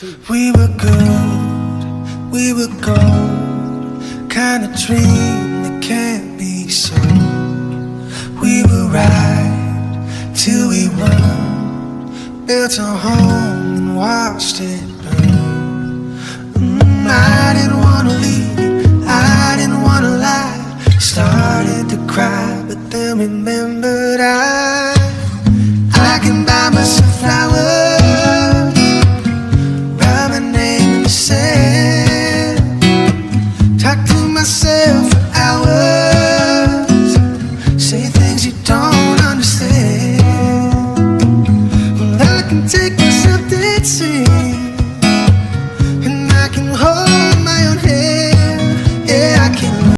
We were good, we were gold, kind of dream that can't be sold. We were right till we won, built a home and watched it